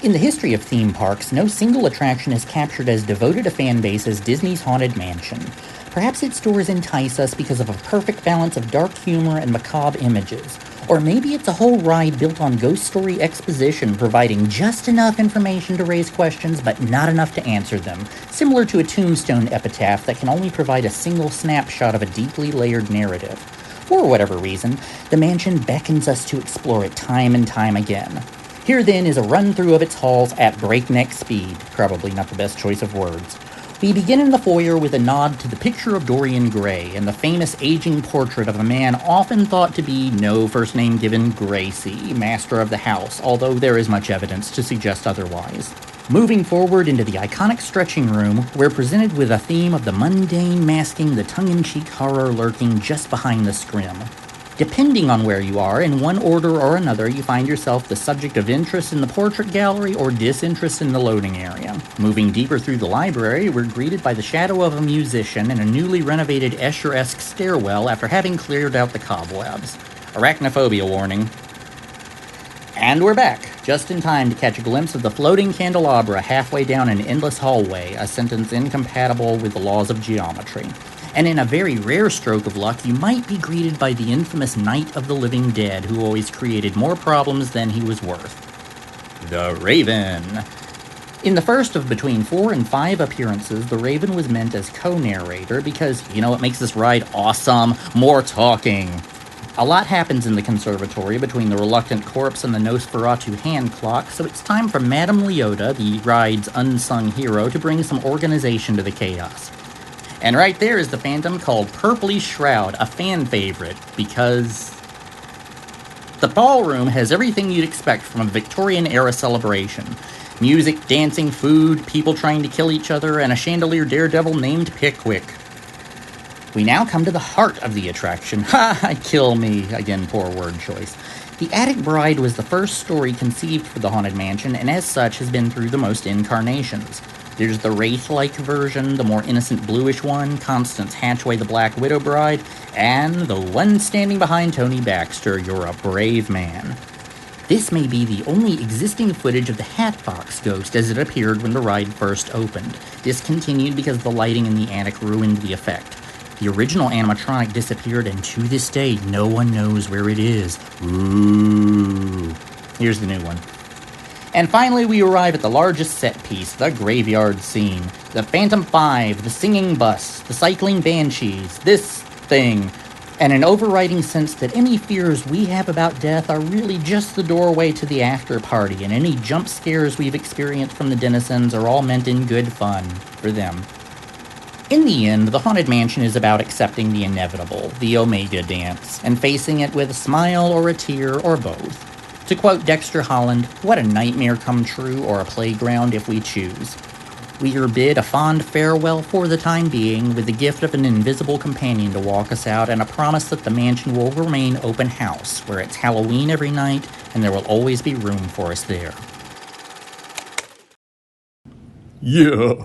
In the history of theme parks, no single attraction has captured as devoted a fan base as Disney's Haunted Mansion. Perhaps its doors entice us because of a perfect balance of dark humor and macabre images. Or maybe it's a whole ride built on ghost story exposition, providing just enough information to raise questions but not enough to answer them, similar to a tombstone epitaph that can only provide a single snapshot of a deeply layered narrative. For whatever reason, the mansion beckons us to explore it time and time again. Here then is a run-through of its halls at breakneck speed, probably not the best choice of words. We begin in the foyer with a nod to the picture of Dorian Gray and the famous aging portrait of a man often thought to be, no first name given, Gracie, master of the house, although there is much evidence to suggest otherwise. Moving forward into the iconic stretching room, we're presented with a theme of the mundane masking the tongue-in-cheek horror lurking just behind the scrim. Depending on where you are, in one order or another, you find yourself the subject of interest in the portrait gallery or disinterest in the loading area. Moving deeper through the library, we're greeted by the shadow of a musician in a newly renovated Escher-esque stairwell after having cleared out the cobwebs. Arachnophobia warning. And we're back, just in time to catch a glimpse of the floating candelabra halfway down an endless hallway, a sentence incompatible with the laws of geometry. And in a very rare stroke of luck, you might be greeted by the infamous Night of the Living Dead, who always created more problems than he was worth. The Raven. In the first of between 4 and 5 appearances, the Raven was meant as co-narrator because, you know what makes this ride awesome? More talking. A lot happens in the conservatory between the reluctant corpse and the Nosferatu hand clock, so it's time for Madame Leota, the ride's unsung hero, to bring some organization to the chaos. And right there is the phantom called Purpley Shroud, a fan favorite, because the ballroom has everything you'd expect from a Victorian-era celebration. Music, dancing, food, people trying to kill each other, and a chandelier daredevil named Pickwick. We now come to the heart of the attraction. Ha! Kill me. Again, poor word choice. The Attic Bride was the first story conceived for the Haunted Mansion, and as such has been through the most incarnations. There's the Wraith-like version, the more innocent bluish one, Constance Hatchway the Black Widow Bride, and the one standing behind Tony Baxter, You're a Brave Man. This may be the only existing footage of the Hatbox Ghost as it appeared when the ride first opened, discontinued because the lighting in the attic ruined the effect. The original animatronic disappeared, and to this day, no one knows where it is. Ooh. Here's the new one. And finally, we arrive at the largest set piece, the graveyard scene. The Phantom 5, the singing bus, the cycling banshees, this thing, and an overriding sense that any fears we have about death are really just the doorway to the after party, and any jump scares we've experienced from the denizens are all meant in good fun for them. In the end, the Haunted Mansion is about accepting the inevitable, the Omega dance, and facing it with a smile or a tear or both. To quote Dexter Holland, what a nightmare come true or a playground if we choose. We are bid a fond farewell for the time being with the gift of an invisible companion to walk us out and a promise that the mansion will remain open house, where it's Halloween every night and there will always be room for us there. Yeah.